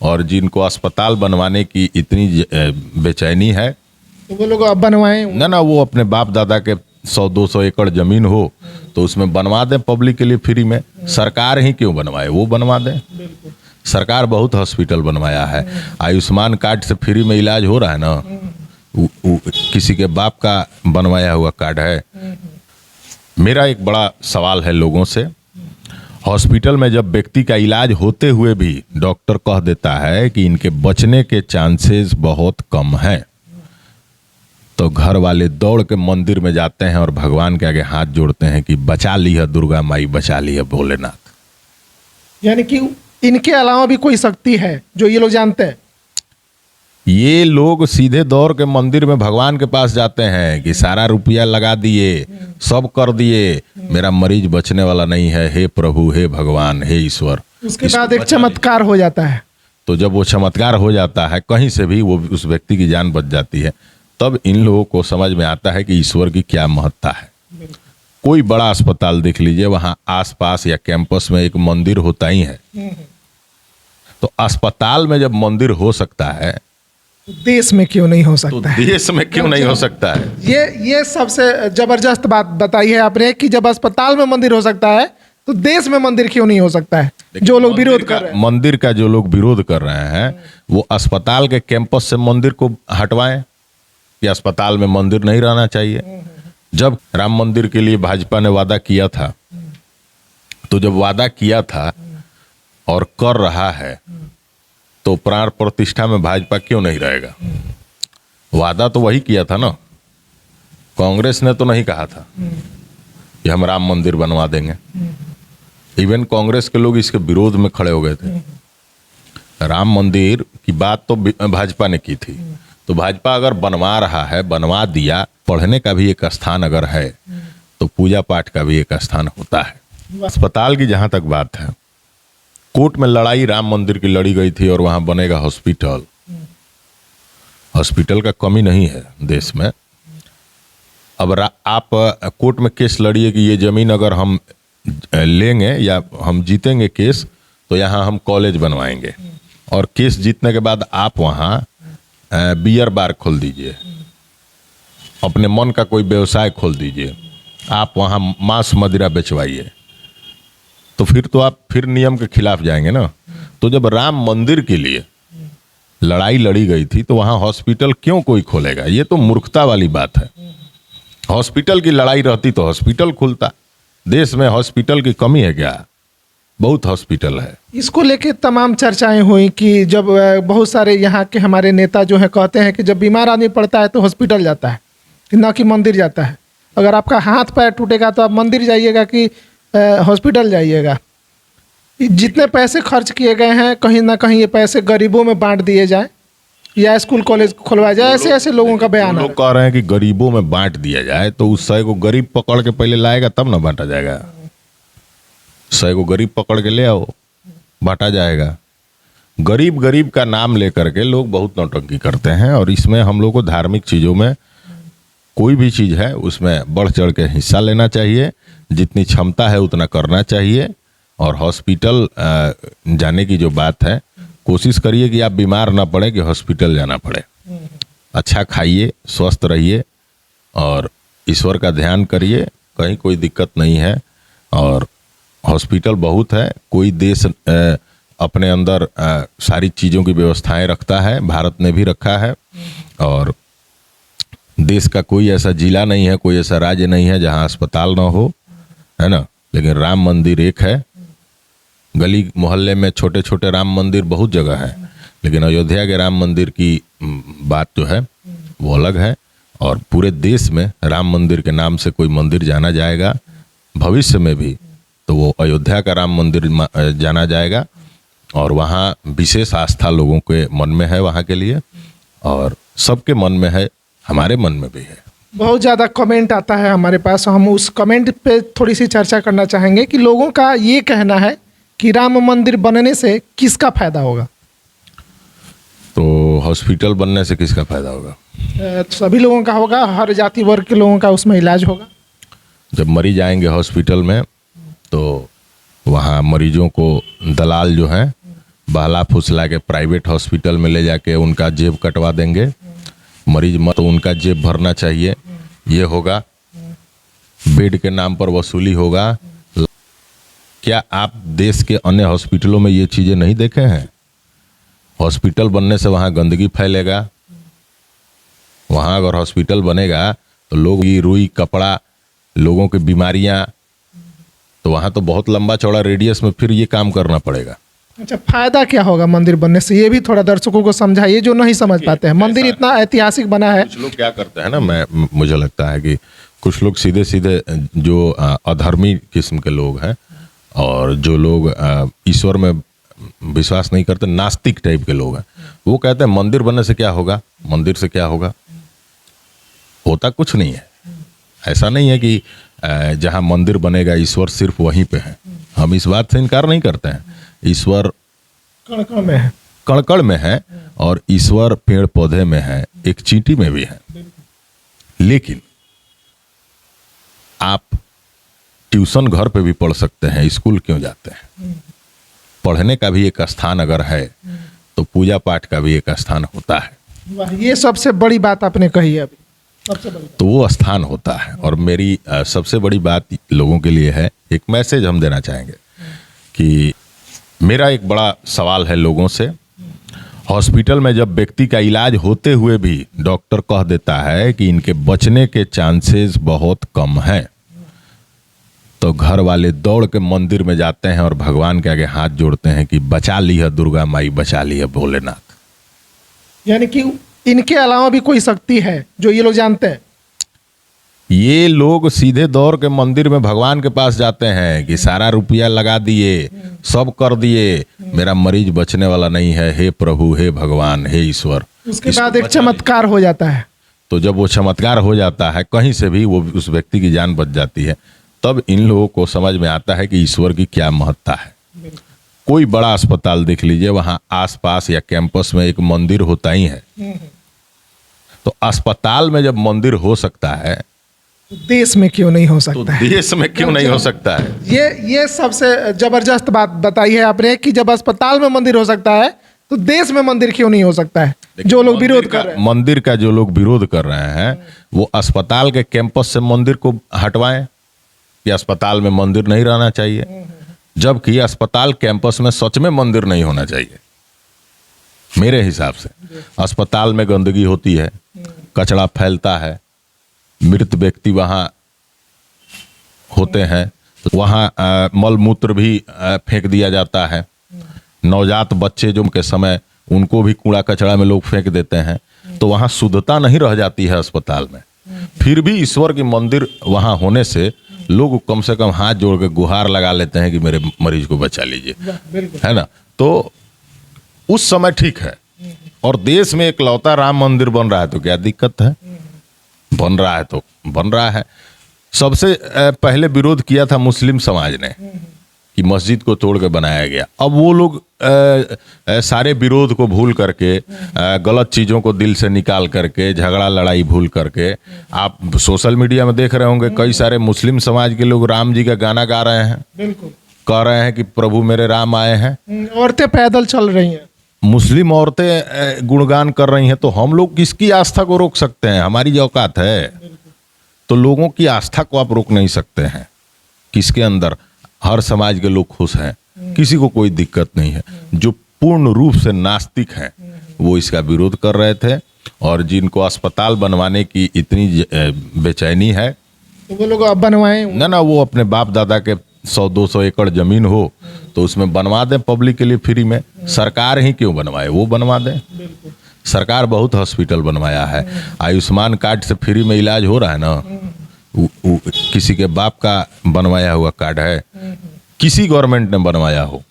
और जिनको अस्पताल बनवाने की इतनी बेचैनी है तो वो लोग अब बनवाएं। ना वो अपने बाप दादा के 100-200 एकड़ जमीन हो तो उसमें बनवा दें पब्लिक के लिए फ्री में। सरकार ही क्यों बनवाए, वो बनवा दें। सरकार बहुत हॉस्पिटल बनवाया है, आयुष्मान कार्ड से फ्री में इलाज हो रहा है ना। किसी के बाप का बनवाया हुआ कार्ड है। मेरा एक बड़ा सवाल है लोगों से, हॉस्पिटल में जब व्यक्ति का इलाज होते हुए भी डॉक्टर कह देता है कि इनके बचने के चांसेस बहुत कम हैं, तो घर वाले दौड़ के मंदिर में जाते हैं और भगवान के आगे हाथ जोड़ते हैं कि बचा ली है दुर्गा माई, बचा ली है भोलेनाथ। यानी कि इनके अलावा भी कोई शक्ति है जो ये लोग जानते हैं। ये लोग सीधे दौड़ के मंदिर में भगवान के पास जाते हैं कि सारा रुपया लगा दिए, सब कर दिए, मेरा मरीज बचने वाला नहीं है, हे प्रभु, हे भगवान, हे ईश्वर। उसके बाद एक चमत्कार हो जाता है। तो जब वो चमत्कार हो जाता है, कहीं से भी वो उस व्यक्ति की जान बच जाती है, तब इन लोगों को समझ में आता है कि ईश्वर की क्या महत्ता है। कोई बड़ा अस्पताल देख लीजिए, वहां आसपास या कैंपस में एक मंदिर होता ही है। तो अस्पताल में जब मंदिर हो सकता है, देश में क्यों नहीं हो सकता है? देश में क्यों नहीं हो सकता है? ये सबसे जबरदस्त बात बताई है आपने कि जब अस्पताल में मंदिर हो सकता है तो देश में मंदिर क्यों नहीं हो सकता है? जो लोग विरोध कर रहे हैं, मंदिर का जो लोग विरोध कर रहे हैं, वो अस्पताल के कैंपस से मंदिर को हटवाएं कि अस्पताल में मंदिर नहीं रहना चाहिए। जब राम मंदिर के लिए भाजपा ने वादा किया था, तो जब वादा किया था और कर रहा है, तो प्राण प्रतिष्ठा में भाजपा क्यों नहीं रहेगा? वादा तो वही किया था ना, कांग्रेस ने तो नहीं कहा था कि हम राम मंदिर बनवा देंगे। इवन कांग्रेस के लोग इसके विरोध में खड़े हो गए थे। राम मंदिर की बात तो भाजपा ने की थी, तो भाजपा अगर बनवा रहा है, बनवा दिया, पढ़ने का भी एक स्थान अगर है तो पूजा पाठ का भी एक स्थान होता है। अस्पताल की जहां तक बात है, कोर्ट में लड़ाई राम मंदिर की लड़ी गई थी और वहां बनेगा हॉस्पिटल। हॉस्पिटल का कमी नहीं है देश में। अब आप कोर्ट में केस लड़िए कि ये जमीन अगर हम लेंगे या हम जीतेंगे केस, तो यहाँ हम कॉलेज बनवाएंगे, और केस जीतने के बाद आप वहाँ बियर बार खोल दीजिए, अपने मन का कोई व्यवसाय खोल दीजिए, आप वहाँ मांस मदिरा बेचवाइए, तो फिर तो आप फिर नियम के खिलाफ जाएंगे ना। तो जब राम मंदिर के लिए लड़ाई लड़ी गई थी, तो वहाँ हॉस्पिटल क्यों कोई खोलेगा? ये तो मूर्खता वाली बात है। हॉस्पिटल की लड़ाई रहती तो हॉस्पिटल खुलता। देश में हॉस्पिटल की कमी है क्या? बहुत हॉस्पिटल है। इसको लेके तमाम चर्चाएं हुई कि जब बहुत सारे यहाँ के हमारे नेता जो है कहते हैं कि जब बीमार आदमी पड़ता है तो हॉस्पिटल जाता है, ना कि मंदिर जाता है। अगर आपका हाथ पैर टूटेगा तो आप मंदिर जाइएगा कि हॉस्पिटल जाइएगा? जितने पैसे खर्च किए गए हैं, कहीं ना कहीं ये पैसे गरीबों में बांट दिए जाए या स्कूल कॉलेज खुलवाया जाए, ऐसे ऐसे लोगों का बयान है। लोग कह रहे हैं कि गरीबों में बांट दिया जाए, तो उस 100 को गरीब पकड़ के पहले लाएगा तब ना बांटा जाएगा। 100 को गरीब पकड़ के ले आओ, बांटा जाएगा। गरीब गरीब का नाम लेकर के लोग बहुत नौटंकी करते हैं, और इसमें हम लोग को धार्मिक चीज़ों में कोई भी चीज़ है उसमें बढ़ चढ़ के हिस्सा लेना चाहिए। जितनी क्षमता है उतना करना चाहिए। और हॉस्पिटल जाने की जो बात है, कोशिश करिए कि आप बीमार ना पड़े कि हॉस्पिटल जाना पड़े। अच्छा खाइए, स्वस्थ रहिए और ईश्वर का ध्यान करिए, कहीं कोई दिक्कत नहीं है। और हॉस्पिटल बहुत है, कोई देश अपने अंदर सारी चीज़ों की व्यवस्थाएं रखता है, भारत ने भी रखा है। और देश का कोई ऐसा जिला नहीं है, कोई ऐसा राज्य नहीं है जहां अस्पताल ना हो, है ना। लेकिन राम मंदिर एक है। गली मोहल्ले में छोटे छोटे राम मंदिर बहुत जगह है, लेकिन अयोध्या के राम मंदिर की बात जो है वो अलग है। और पूरे देश में राम मंदिर के नाम से कोई मंदिर जाना जाएगा, भविष्य में भी तो वो अयोध्या का राम मंदिर जाना जाएगा। और वहाँ विशेष आस्था लोगों के मन में है वहाँ के लिए, और सबके मन में है, हमारे मन में भी है। बहुत ज़्यादा कमेंट आता है हमारे पास, हम उस कमेंट पे थोड़ी सी चर्चा करना चाहेंगे कि लोगों का ये कहना है कि राम मंदिर बनने से किसका फायदा होगा? तो हॉस्पिटल बनने से किसका फायदा होगा? सभी लोगों का होगा, हर जाति वर्ग के लोगों का उसमें इलाज होगा। जब मरीज आएंगे हॉस्पिटल में, तो वहाँ मरीजों को दलाल जो हैं बहला फुसला के प्राइवेट हॉस्पिटल में ले जाके उनका जेब कटवा देंगे, मरीज मत तो उनका जेब भरना चाहिए, ये होगा, बेड के नाम पर वसूली होगा। क्या आप देश के अन्य हॉस्पिटलों में ये चीज़ें नहीं देखे हैं? हॉस्पिटल बनने से वहाँ गंदगी फैलेगा, वहाँ अगर हॉस्पिटल बनेगा तो लोग की रुई कपड़ा, लोगों की बीमारियाँ, तो वहाँ तो बहुत लंबा चौड़ा रेडियस में फिर ये काम करना पड़ेगा। अच्छा, फायदा क्या होगा मंदिर बनने से, ये भी थोड़ा दर्शकों को समझाइए जो नहीं समझ पाते हैं। मंदिर इतना ऐतिहासिक बना है। कुछ लोग क्या करते हैं ना, मुझे लगता है कि कुछ लोग सीधे सीधे जो अधर्मी किस्म के लोग हैं और जो लोग ईश्वर में विश्वास नहीं करते, नास्तिक टाइप के लोग हैं, वो कहते हैं मंदिर बनने से क्या होगा, मंदिर से क्या होगा। होता कुछ नहीं है। ऐसा नहीं है कि जहाँ मंदिर बनेगा ईश्वर सिर्फ वहीं पे है। हम इस बात से इनकार नहीं करते हैं। ईश्वर कण-कण में है, कण-कण में है और ईश्वर पेड़ पौधे में है, एक चींटी में भी है। लेकिन आप ट्यूशन घर पे भी पढ़ सकते हैं, स्कूल क्यों जाते हैं? पढ़ने का भी एक स्थान अगर है तो पूजा पाठ का भी एक स्थान होता है। वाह, ये सबसे बड़ी बात आपने कही है अभी, सबसे बड़ी। तो वो स्थान होता है। और मेरी सबसे बड़ी बात लोगों के लिए है, एक मैसेज हम देना चाहेंगे कि मेरा एक बड़ा सवाल है लोगों से। हॉस्पिटल में जब व्यक्ति का इलाज होते हुए भी डॉक्टर कह देता है कि इनके बचने के चांसेस बहुत कम हैं, तो घर वाले दौड़ के मंदिर में जाते हैं और भगवान के आगे हाथ जोड़ते हैं कि बचा ली है दुर्गा माई, बचा ली है भोलेनाथ। यानी कि इनके अलावा भी कोई शक्ति है जो ये लोग जानते हैं। ये लोग सीधे दौड़ के मंदिर में भगवान के पास जाते हैं कि सारा रुपया लगा दिए, सब कर दिए, मेरा मरीज बचने वाला नहीं है, हे प्रभु, हे भगवान, हे ईश्वर। उसके बाद एक चमत्कार हो जाता है। तो जब वो चमत्कार हो जाता है, कहीं से भी वो उस व्यक्ति की जान बच जाती है, तब इन लोगों को समझ में आता है कि ईश्वर की क्या महत्ता है। कोई बड़ा अस्पताल देख लीजिए, वहाँ आसपास या कैंपस में एक मंदिर होता ही है। तो अस्पताल में जब मंदिर हो सकता है, देश में क्यों नहीं हो तो सकता है? देश में क्यों नहीं हो सकता है? ये सबसे जबरदस्त बात बताई है आपने कि जब अस्पताल में मंदिर हो सकता है तो देश में मंदिर क्यों नहीं हो सकता है? जो लोग विरोध कर रहे हैं, मंदिर का जो लोग विरोध कर रहे हैं, वो अस्पताल के कैंपस से मंदिर को हटवाएं कि अस्पताल में मंदिर नहीं रहना चाहिए, जबकि अस्पताल कैंपस में सच में मंदिर नहीं होना चाहिए। मेरे हिसाब से अस्पताल में गंदगी होती है, कचरा फैलता है, मृत व्यक्ति वहाँ होते हैं, तो वहाँ मल मूत्र भी फेंक दिया जाता है। नवजात बच्चे जो के समय उनको भी कूड़ा कचरा में लोग फेंक देते हैं, तो वहाँ शुद्धता नहीं रह जाती है अस्पताल में। फिर भी ईश्वर की मंदिर वहाँ होने से लोग कम से कम हाथ जोड़ के गुहार लगा लेते हैं कि मेरे मरीज को बचा लीजिए, है ना। तो उस समय ठीक है। और देश में एक लौता राम मंदिर बन रहा है तो क्या दिक्कत है? बन रहा है तो बन रहा है। सबसे पहले विरोध किया था मुस्लिम समाज ने कि मस्जिद को तोड़ के बनाया गया। अब वो लोग सारे विरोध को भूल करके, गलत चीज़ों को दिल से निकाल करके, झगड़ा लड़ाई भूल करके, आप सोशल मीडिया में देख रहे होंगे कई सारे मुस्लिम समाज के लोग राम जी का गाना गा रहे हैं, बिल्कुल कह रहे हैं कि प्रभु मेरे राम आए हैं। औरतें पैदल चल रही हैं, मुस्लिम औरतें गुणगान कर रही हैं, तो हम लोग किसकी आस्था को रोक सकते हैं? हमारी जो औकात है। तो लोगों की आस्था को आप रोक नहीं सकते हैं। किसके अंदर हर समाज के लोग खुश हैं, किसी को कोई दिक्कत नहीं है। जो पूर्ण रूप से नास्तिक हैं वो इसका विरोध कर रहे थे, और जिनको अस्पताल बनवाने की इतनी बेचैनी है तो वो लोग अब बनवाएं ना, वो अपने बाप दादा के 100-200 एकड़ जमीन हो तो उसमें बनवा दें पब्लिक के लिए फ्री में। सरकार ही क्यों बनवाए, वो बनवा दें। सरकार बहुत हॉस्पिटल बनवाया है, आयुष्मान कार्ड से फ्री में इलाज हो रहा है ना। किसी के बाप का बनवाया हुआ कार्ड है, किसी गवर्नमेंट ने बनवाया हो।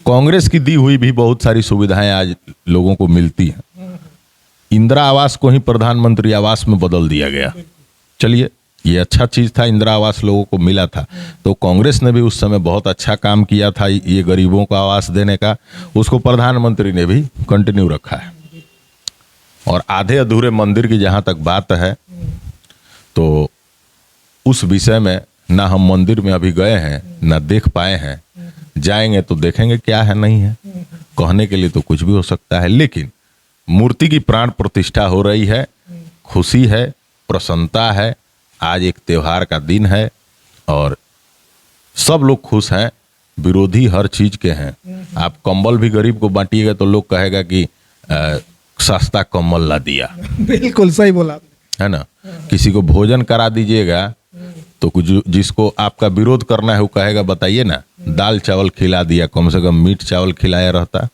कांग्रेस की दी हुई भी बहुत सारी सुविधाएं आज लोगों को मिलती हैं। इंदिरा आवास को ही प्रधानमंत्री आवास में बदल दिया गया। चलिए, ये अच्छा चीज था, इंदिरा आवास लोगों को मिला था, तो कांग्रेस ने भी उस समय बहुत अच्छा काम किया था ये गरीबों को आवास देने का। उसको प्रधानमंत्री ने भी कंटिन्यू रखा है। और आधे अधूरे मंदिर की जहाँ तक बात है, तो उस विषय में ना हम मंदिर में अभी गए हैं, ना देख पाए हैं। जाएंगे तो देखेंगे क्या है नहीं है। कहने के लिए तो कुछ भी हो सकता है, लेकिन मूर्ति की प्राण प्रतिष्ठा हो रही है, खुशी है, प्रसन्नता है। आज एक त्योहार का दिन है और सब लोग खुश हैं, विरोधी हर चीज के हैं। आप कंबल भी गरीब को बांटिएगा तो लोग कहेगा कि सस्ता कंबल ला दिया, बिल्कुल सही बोला आपने। है ना। किसी को भोजन करा दीजिएगा तो कुछ जिसको आपका विरोध करना है वो कहेगा बताइए ना, दाल चावल खिला दिया, कम से कम मीट चावल खिलाया रहता।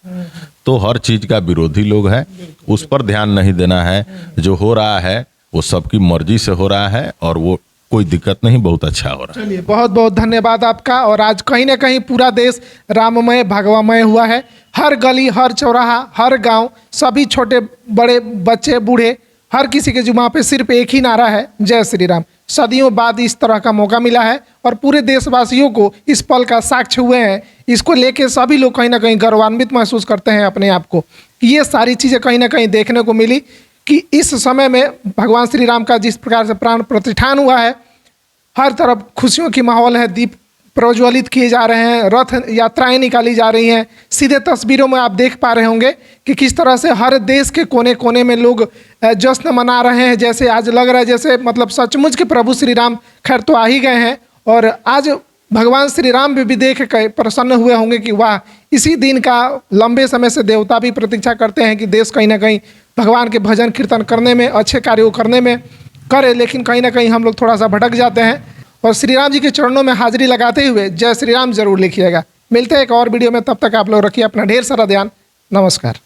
तो हर चीज का विरोधी लोग है, उस पर ध्यान नहीं देना है। जो हो रहा है वो सबकी मर्जी से हो रहा है और वो कोई दिक्कत नहीं, बहुत अच्छा हो रहा है। चलिए, बहुत बहुत धन्यवाद आपका। और आज कहीं ना कहीं पूरा देश राममय भगवामय हुआ है। हर गली, हर चौराहा, हर गांव, सभी छोटे बड़े, बच्चे बूढ़े, हर किसी के जुबान पे सिर्फ एक ही नारा है, जय श्री राम। सदियों बाद इस तरह का मौका मिला है और पूरे देशवासियों को इस पल का साक्ष्य हुए हैं। इसको लेके सभी लोग कहीं ना कहीं गौरवान्वित महसूस करते हैं अपने आप को। ये सारी चीज़ें कहीं ना कहीं देखने को मिली कि इस समय में भगवान श्री राम का जिस प्रकार से प्राण प्रतिष्ठान हुआ है, हर तरफ खुशियों की माहौल है, दीप प्रज्वलित किए जा रहे हैं, रथ यात्राएं निकाली जा रही हैं। सीधे तस्वीरों में आप देख पा रहे होंगे कि किस तरह से हर देश के कोने कोने में लोग जश्न मना रहे हैं। जैसे आज लग रहा है जैसे मतलब सचमुच के प्रभु श्री राम खैर तो आ ही गए हैं। और आज भगवान श्री राम भी देख कर प्रसन्न हुए होंगे कि वाह, इसी दिन का लंबे समय से देवता भी प्रतीक्षा करते हैं कि देश कहीं ना कहीं भगवान के भजन कीर्तन करने में, अच्छे कार्यों करने में करे। लेकिन कहीं ना कहीं हम लोग थोड़ा सा भटक जाते हैं। और श्री राम जी के चरणों में हाजिरी लगाते हुए जय श्री राम जरूर लिखिएगा। मिलते हैं एक और वीडियो में, तब तक आप लोग रखिए अपना ढेर सारा ध्यान। नमस्कार।